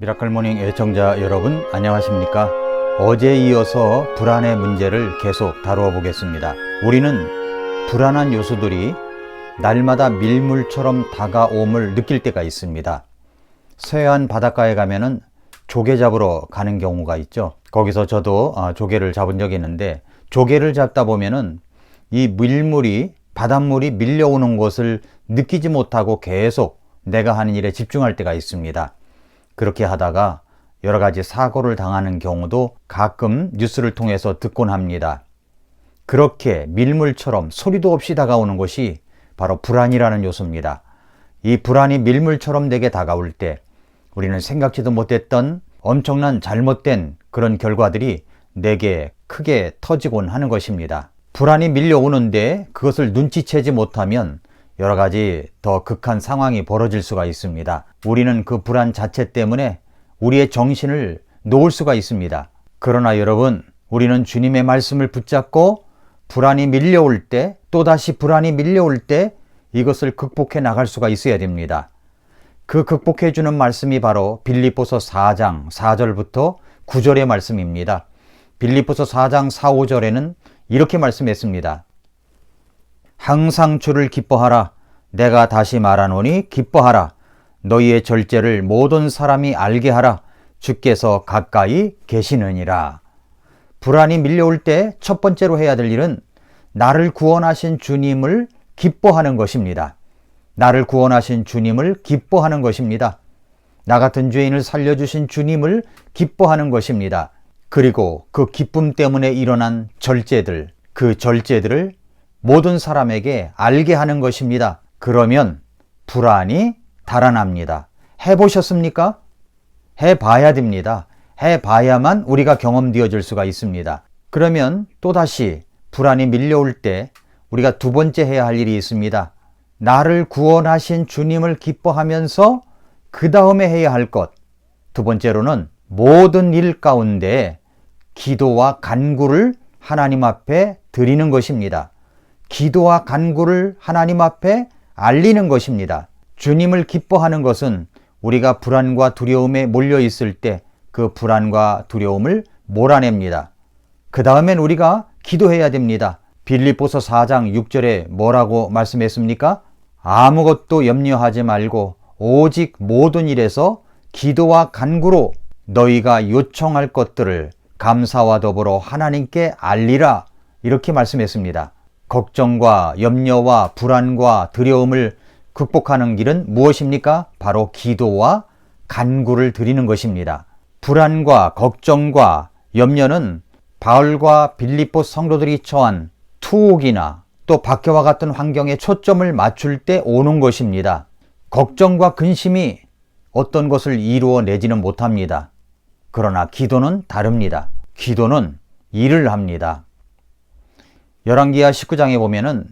미라클 모닝 애청자 여러분 안녕하십니까? 어제에 이어서 불안의 문제를 계속 다루어 보겠습니다. 우리는 불안한 요소들이 날마다 밀물처럼 다가옴을 느낄 때가 있습니다. 서해안 바닷가에 가면은 조개 잡으러 가는 경우가 있죠. 거기서 저도 조개를 잡은 적이 있는데, 조개를 잡다 보면은 이 밀물이, 바닷물이 밀려오는 것을 느끼지 못하고 계속 내가 하는 일에 집중할 때가 있습니다. 그렇게 하다가 여러 가지 사고를 당하는 경우도 가끔 뉴스를 통해서 듣곤 합니다. 그렇게 밀물처럼 소리도 없이 다가오는 것이 바로 불안이라는 요소입니다. 이 불안이 밀물처럼 내게 다가올 때 우리는 생각지도 못했던 엄청난 잘못된 그런 결과들이 내게 크게 터지곤 하는 것입니다. 불안이 밀려오는데 그것을 눈치채지 못하면 여러 가지 더 극한 상황이 벌어질 수가 있습니다. 우리는 그 불안 자체 때문에 우리의 정신을 놓을 수가 있습니다. 그러나 여러분, 우리는 주님의 말씀을 붙잡고 불안이 밀려올 때, 또다시 불안이 밀려올 때 이것을 극복해 나갈 수가 있어야 됩니다. 그 극복해 주는 말씀이 바로 빌립보서 4장 4절부터 9절의 말씀입니다. 빌립보서 4장 4, 5절에는 이렇게 말씀했습니다. 항상 주를 기뻐하라. 내가 다시 말하노니 기뻐하라. 너희의 절제를 모든 사람이 알게 하라. 주께서 가까이 계시느니라. 불안이 밀려올 때 첫 번째로 해야 될 일은 나를 구원하신 주님을 기뻐하는 것입니다. 나를 구원하신 주님을 기뻐하는 것입니다. 나 같은 죄인을 살려주신 주님을 기뻐하는 것입니다. 그리고 그 기쁨 때문에 일어난 절제들, 그 절제들을 모든 사람에게 알게 하는 것입니다. 그러면 불안이 달아납니다. 해보셨습니까? 해봐야 됩니다. 해봐야만 우리가 경험되어질 수가 있습니다. 그러면 또다시 불안이 밀려올 때 우리가 두 번째 해야 할 일이 있습니다. 나를 구원하신 주님을 기뻐하면서 그 다음에 해야 할 것. 두 번째로는 모든 일 가운데 기도와 간구를 하나님 앞에 드리는 것입니다. 기도와 간구를 하나님 앞에 알리는 것입니다. 주님을 기뻐하는 것은 우리가 불안과 두려움에 몰려 있을 때 그 불안과 두려움을 몰아냅니다. 그 다음엔 우리가 기도해야 됩니다. 빌립보서 4장 6절에 뭐라고 말씀했습니까? 아무것도 염려하지 말고 오직 모든 일에서 기도와 간구로 너희가 요청할 것들을 감사와 더불어 하나님께 알리라. 이렇게 말씀했습니다. 걱정과 염려와 불안과 두려움을 극복하는 길은 무엇입니까? 바로 기도와 간구를 드리는 것입니다. 불안과 걱정과 염려는 바울과 빌립보 성도들이 처한 투옥이나 또 박해와 같은 환경에 초점을 맞출 때 오는 것입니다. 걱정과 근심이 어떤 것을 이루어내지는 못합니다. 그러나 기도는 다릅니다. 기도는 일을 합니다. 열왕기하 19장에 보면은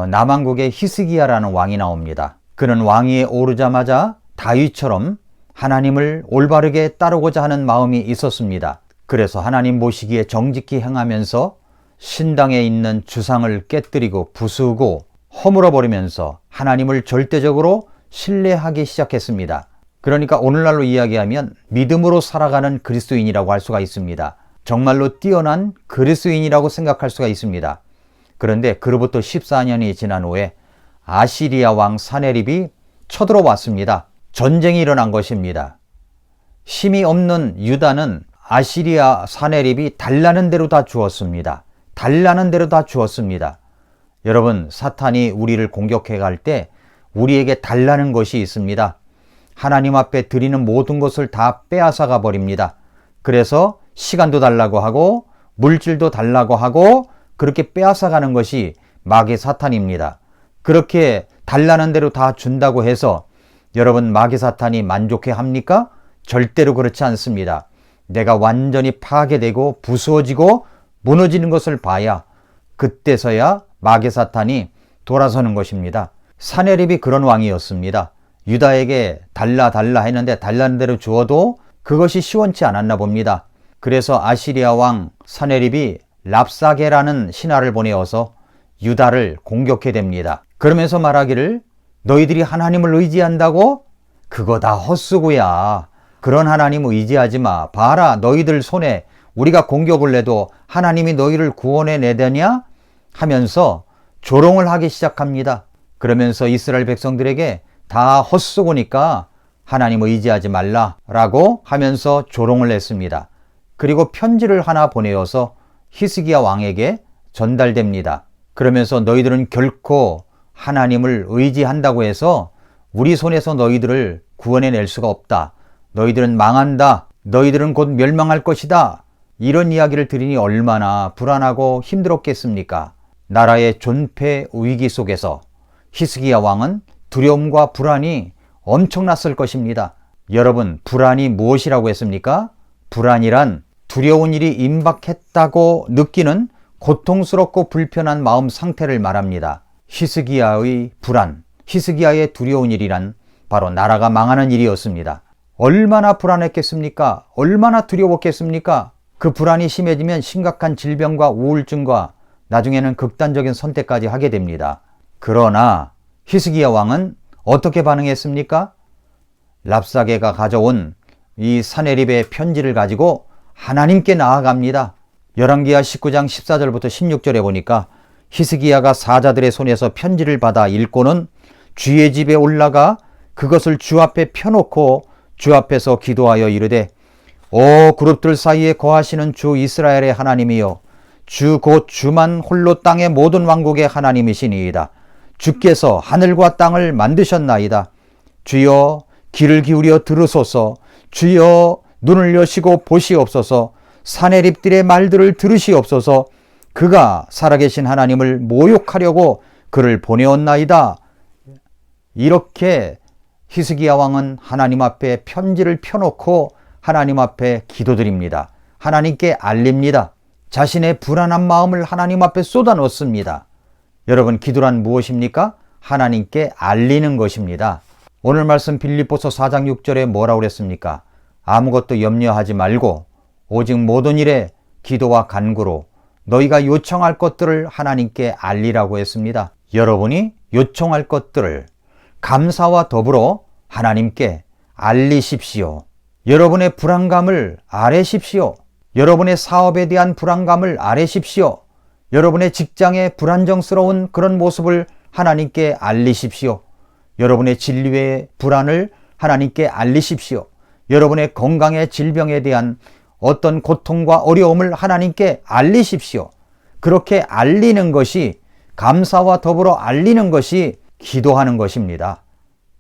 남왕국의 히스기야라는 왕이 나옵니다. 그는 왕위에 오르자마자 다윗처럼 하나님을 올바르게 따르고자 하는 마음이 있었습니다. 그래서 하나님 보시기에 정직히 행하면서 신당에 있는 주상을 깨뜨리고 부수고 허물어 버리면서 하나님을 절대적으로 신뢰하기 시작했습니다. 그러니까 오늘날로 이야기하면 믿음으로 살아가는 그리스도인이라고 할 수가 있습니다. 정말로 뛰어난 그리스도인이라고 생각할 수가 있습니다. 그런데 그로부터 14년이 지난 후에 아시리아 왕 사네립이 쳐들어왔습니다. 전쟁이 일어난 것입니다. 힘이 없는 유다는 아시리아 사네립이 달라는 대로 다 주었습니다. 달라는 대로 다 주었습니다. 여러분, 사탄이 우리를 공격해 갈 때 우리에게 달라는 것이 있습니다. 하나님 앞에 드리는 모든 것을 다 빼앗아가 버립니다. 그래서 시간도 달라고 하고 물질도 달라고 하고 그렇게 빼앗아가는 것이 마귀 사탄입니다. 그렇게 달라는 대로 다 준다고 해서 여러분, 마귀 사탄이 만족해 합니까? 절대로 그렇지 않습니다. 내가 완전히 파괴되고 부수어지고 무너지는 것을 봐야 그때서야 마귀 사탄이 돌아서는 것입니다. 사네립이 그런 왕이었습니다. 유다에게 달라 했는데 달라는 대로 주어도 그것이 시원치 않았나 봅니다. 그래서 아시리아 왕 사네립이 랍사게라는 신하를 보내어서 유다를 공격해 댑니다. 그러면서 말하기를 너희들이 하나님을 의지한다고? 그거 다 헛수고야. 그런 하나님을 의지하지 마. 봐라, 너희들 손에 우리가 공격을 해도 하나님이 너희를 구원해 내더냐? 하면서 조롱을 하기 시작합니다. 그러면서 이스라엘 백성들에게 다 헛수고니까 하나님을 의지하지 말라라고 하면서 조롱을 했습니다. 그리고 편지를 하나 보내어서 히스기야 왕에게 전달됩니다. 그러면서 너희들은 결코 하나님을 의지한다고 해서 우리 손에서 너희들을 구원해낼 수가 없다. 너희들은 망한다. 너희들은 곧 멸망할 것이다. 이런 이야기를 들으니 얼마나 불안하고 힘들었겠습니까? 나라의 존폐 위기 속에서 히스기야 왕은 두려움과 불안이 엄청났을 것입니다. 여러분, 불안이 무엇이라고 했습니까? 불안이란 두려운 일이 임박했다고 느끼는 고통스럽고 불편한 마음 상태를 말합니다. 히스기야의 불안, 히스기야의 두려운 일이란 바로 나라가 망하는 일이었습니다. 얼마나 불안했겠습니까? 얼마나 두려웠겠습니까? 그 불안이 심해지면 심각한 질병과 우울증과 나중에는 극단적인 선택까지 하게 됩니다. 그러나 히스기야 왕은 어떻게 반응했습니까? 랍사게가 가져온 이 사네립의 편지를 가지고 하나님께 나아갑니다. 열왕기하 19장 14절부터 16절에 보니까 히스기야가 사자들의 손에서 편지를 받아 읽고는 주의 집에 올라가 그것을 주 앞에 펴놓고 주 앞에서 기도하여 이르되 오 그룹들 사이에 거하시는 주 이스라엘의 하나님이여 주 곧 주만 홀로 땅의 모든 왕국의 하나님이시니이다. 주께서 하늘과 땅을 만드셨나이다. 주여 귀를 기울여 들으소서. 주여 눈을 여시고 보시옵소서. 사내립들의 말들을 들으시옵소서. 그가 살아계신 하나님을 모욕하려고 그를 보내었나이다. 이렇게 히스기야 왕은 하나님 앞에 편지를 펴놓고 하나님 앞에 기도드립니다. 하나님께 알립니다. 자신의 불안한 마음을 하나님 앞에 쏟아놓습니다. 여러분, 기도란 무엇입니까? 하나님께 알리는 것입니다. 오늘 말씀 빌립보서 4장 6절에 뭐라고 그랬습니까? 아무것도 염려하지 말고 오직 모든 일에 기도와 간구로 너희가 요청할 것들을 하나님께 알리라고 했습니다. 여러분이 요청할 것들을 감사와 더불어 하나님께 알리십시오. 여러분의 불안감을 아뢰십시오. 여러분의 사업에 대한 불안감을 아뢰십시오. 여러분의 직장의 불안정스러운 그런 모습을 하나님께 알리십시오. 여러분의 진료의 불안을 하나님께 알리십시오. 여러분의 건강의 질병에 대한 어떤 고통과 어려움을 하나님께 알리십시오. 그렇게 알리는 것이, 감사와 더불어 알리는 것이 기도하는 것입니다.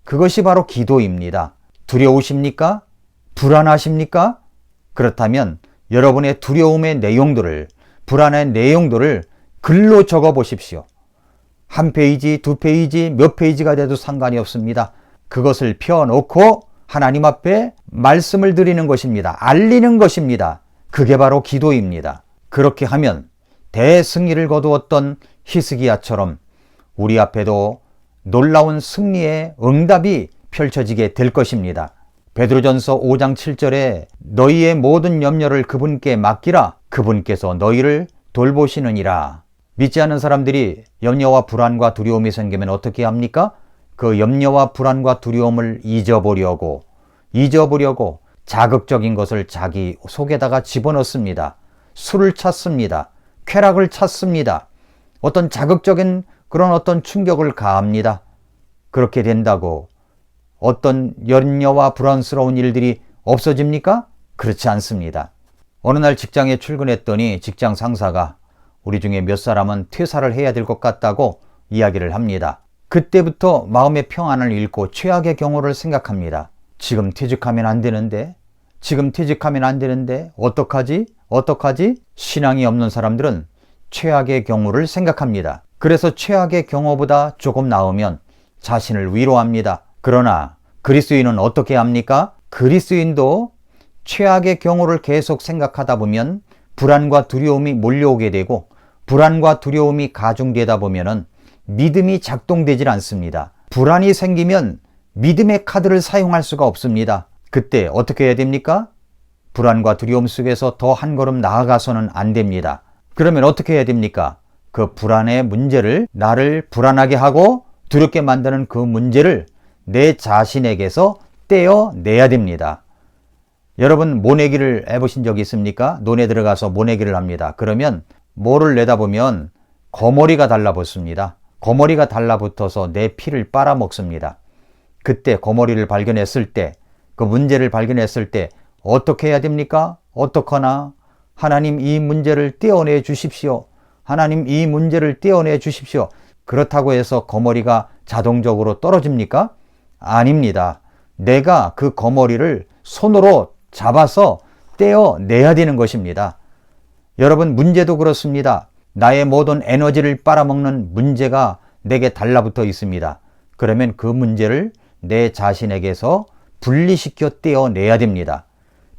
그것이 바로 기도입니다. 두려우십니까? 불안하십니까? 그렇다면 여러분의 두려움의 내용들을, 불안의 내용들을 글로 적어 보십시오. 한 페이지, 두 페이지, 몇 페이지가 돼도 상관이 없습니다. 그것을 펴놓고 하나님 앞에 말씀을 드리는 것입니다. 알리는 것입니다. 그게 바로 기도입니다. 그렇게 하면 대승리를 거두었던 히스기야처럼 우리 앞에도 놀라운 승리의 응답이 펼쳐지게 될 것입니다. 베드로전서 5장 7절에 너희의 모든 염려를 그분께 맡기라. 그분께서 너희를 돌보시느니라. 믿지 않는 사람들이 염려와 불안과 두려움이 생기면 어떻게 합니까? 그 염려와 불안과 두려움을 잊어보려고 자극적인 것을 자기 속에다가 집어넣습니다. 술을 찾습니다. 쾌락을 찾습니다. 어떤 자극적인 그런 어떤 충격을 가합니다. 그렇게 된다고 어떤 염려와 불안스러운 일들이 없어집니까? 그렇지 않습니다. 어느 날 직장에 출근했더니 직장 상사가 우리 중에 몇 사람은 퇴사를 해야 될 것 같다고 이야기를 합니다. 그때부터 마음의 평안을 잃고 최악의 경우를 생각합니다. 지금 퇴직하면 안 되는데, 어떡하지? 신앙이 없는 사람들은 최악의 경우를 생각합니다. 그래서 최악의 경우보다 조금 나으면 자신을 위로합니다. 그러나 그리스도인은 어떻게 합니까? 그리스도인도 최악의 경우를 계속 생각하다 보면 불안과 두려움이 몰려오게 되고, 불안과 두려움이 가중되다 보면은 믿음이 작동되질 않습니다. 불안이 생기면 믿음의 카드를 사용할 수가 없습니다. 그때 어떻게 해야 됩니까? 불안과 두려움 속에서 더 한 걸음 나아가서는 안 됩니다. 그러면 어떻게 해야 됩니까? 그 불안의 문제를, 나를 불안하게 하고 두렵게 만드는 그 문제를 내 자신에게서 떼어내야 됩니다. 여러분 모내기를 해보신 적이 있습니까? 논에 들어가서 모내기를 합니다. 그러면 모를 내다보면 거머리가 달라붙습니다. 거머리가 달라붙어서 내 피를 빨아먹습니다. 그때 거머리를 발견했을 때, 그 문제를 발견했을 때 어떻게 해야 됩니까? 어떡하나? 하나님 이 문제를 떼어내 주십시오. 하나님 이 문제를 떼어내 주십시오. 그렇다고 해서 거머리가 자동적으로 떨어집니까? 아닙니다. 내가 그 거머리를 손으로 잡아서 떼어내야 되는 것입니다. 여러분 문제도 그렇습니다. 나의 모든 에너지를 빨아먹는 문제가 내게 달라붙어 있습니다. 그러면 그 문제를 내 자신에게서 분리시켜 떼어내야 됩니다.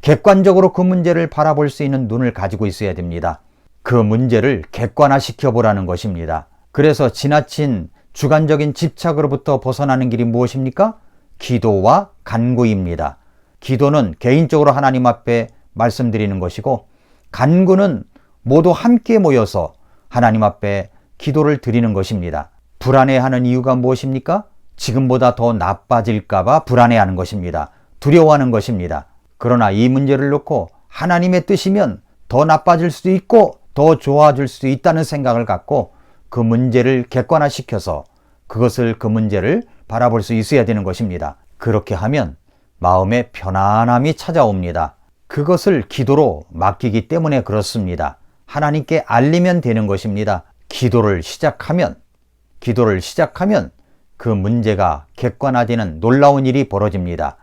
객관적으로 그 문제를 바라볼 수 있는 눈을 가지고 있어야 됩니다. 그 문제를 객관화시켜 보라는 것입니다. 그래서 지나친 주관적인 집착으로부터 벗어나는 길이 무엇입니까? 기도와 간구입니다. 기도는 개인적으로 하나님 앞에 말씀드리는 것이고, 간구는 모두 함께 모여서 하나님 앞에 기도를 드리는 것입니다. 불안해하는 이유가 무엇입니까? 지금보다 더 나빠질까봐 불안해하는 것입니다. 두려워하는 것입니다. 그러나 이 문제를 놓고 하나님의 뜻이면 더 나빠질 수도 있고 더 좋아질 수도 있다는 생각을 갖고 그 문제를 객관화시켜서 그 문제를 바라볼 수 있어야 되는 것입니다. 그렇게 하면 마음에 편안함이 찾아옵니다. 그것을 기도로 맡기기 때문에 그렇습니다. 하나님께 알리면 되는 것입니다. 기도를 시작하면 그 문제가 객관화되는 놀라운 일이 벌어집니다.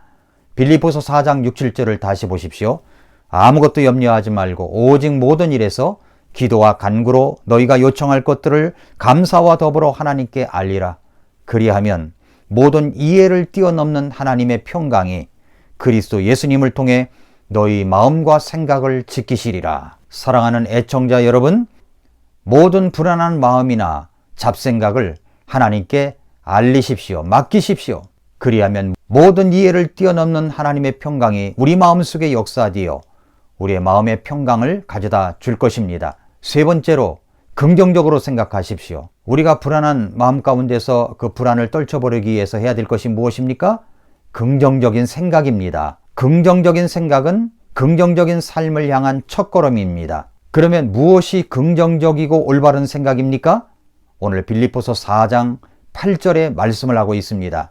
빌립보서 4장 6, 7절을 다시 보십시오. 아무것도 염려하지 말고 오직 모든 일에서 기도와 간구로 너희가 요청할 것들을 감사와 더불어 하나님께 알리라. 그리하면 모든 이해를 뛰어넘는 하나님의 평강이 그리스도 예수님을 통해 너희 마음과 생각을 지키시리라. 사랑하는 애청자 여러분, 모든 불안한 마음이나 잡생각을 하나님께 알리십시오. 맡기십시오. 그리하면 모든 이해를 뛰어넘는 하나님의 평강이 우리 마음속에 역사되어 우리의 마음의 평강을 가져다 줄 것입니다. 세 번째로 긍정적으로 생각하십시오. 우리가 불안한 마음 가운데서 그 불안을 떨쳐버리기 위해서 해야 될 것이 무엇입니까? 긍정적인 생각입니다. 긍정적인 생각은 긍정적인 삶을 향한 첫걸음입니다. 그러면 무엇이 긍정적이고 올바른 생각입니까? 오늘 빌립보서 4장 8절에 말씀을 하고 있습니다.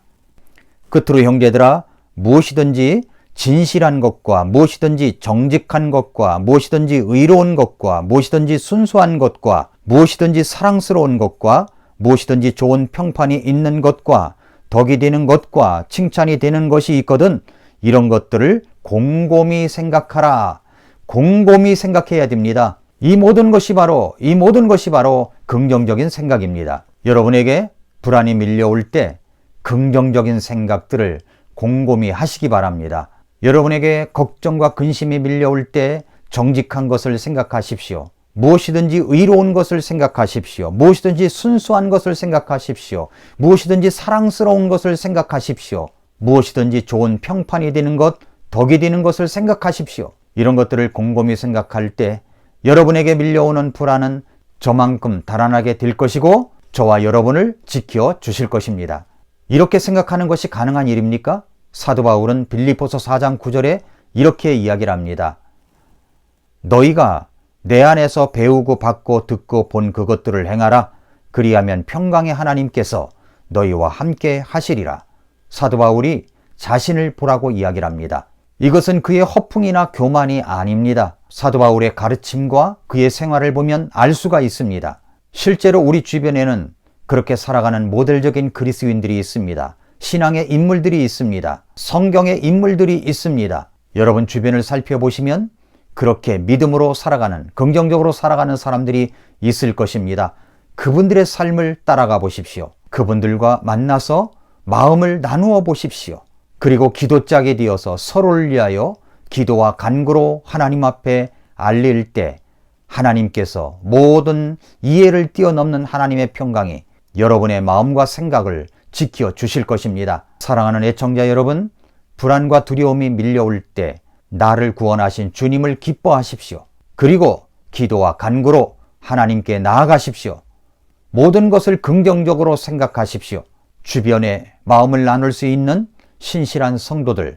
끝으로 형제들아, 무엇이든지 진실한 것과 무엇이든지 정직한 것과 무엇이든지 의로운 것과 무엇이든지 순수한 것과 무엇이든지 사랑스러운 것과 무엇이든지 좋은 평판이 있는 것과 덕이 되는 것과 칭찬이 되는 것이 있거든 이런 것들을 곰곰이 생각하라. 곰곰이 생각해야 됩니다. 이 모든 것이 바로 긍정적인 생각입니다. 여러분에게 불안이 밀려올 때 긍정적인 생각들을 곰곰이 하시기 바랍니다. 여러분에게 걱정과 근심이 밀려올 때 정직한 것을 생각하십시오. 무엇이든지 의로운 것을 생각하십시오. 무엇이든지 순수한 것을 생각하십시오. 무엇이든지 사랑스러운 것을 생각하십시오. 무엇이든지 좋은 평판이 되는 것, 덕이 되는 것을 생각하십시오. 이런 것들을 곰곰이 생각할 때 여러분에게 밀려오는 불안은 저만큼 달아나게 될 것이고 저와 여러분을 지켜 주실 것입니다. 이렇게 생각하는 것이 가능한 일입니까? 사도 바울은 빌립보서 4장 9절에 이렇게 이야기를 합니다. 너희가 내 안에서 배우고 받고 듣고 본 그것들을 행하라. 그리하면 평강의 하나님께서 너희와 함께 하시리라. 사도 바울이 자신을 보라고 이야기를 합니다. 이것은 그의 허풍이나 교만이 아닙니다. 사도 바울의 가르침과 그의 생활을 보면 알 수가 있습니다. 실제로 우리 주변에는 그렇게 살아가는 모델적인 그리스도인들이 있습니다. 신앙의 인물들이 있습니다. 성경의 인물들이 있습니다. 여러분 주변을 살펴보시면 그렇게 믿음으로 살아가는, 긍정적으로 살아가는 사람들이 있을 것입니다. 그분들의 삶을 따라가 보십시오. 그분들과 만나서 마음을 나누어 보십시오. 그리고 기도짝이 되어서 서로를 위하여 기도와 간구로 하나님 앞에 알릴 때 하나님께서 모든 이해를 뛰어넘는 하나님의 평강이 여러분의 마음과 생각을 지켜 주실 것입니다. 사랑하는 애청자 여러분, 불안과 두려움이 밀려올 때 나를 구원하신 주님을 기뻐하십시오. 그리고 기도와 간구로 하나님께 나아가십시오. 모든 것을 긍정적으로 생각하십시오. 주변에 마음을 나눌 수 있는 신실한 성도들,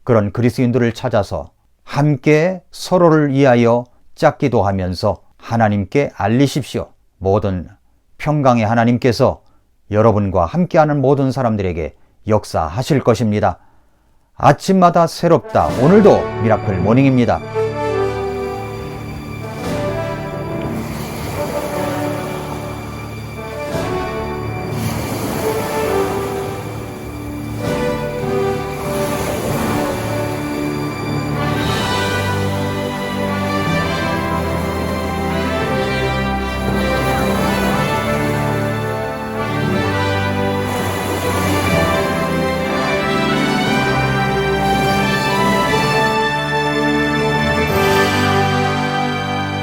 그런 그리스도인들을 찾아서 함께 서로를 위하여 짝기도 하면서 하나님께 알리십시오. 모든 평강의 하나님께서 여러분과 함께하는 모든 사람들에게 역사하실 것입니다. 아침마다 새롭다. 오늘도 미라클 모닝입니다.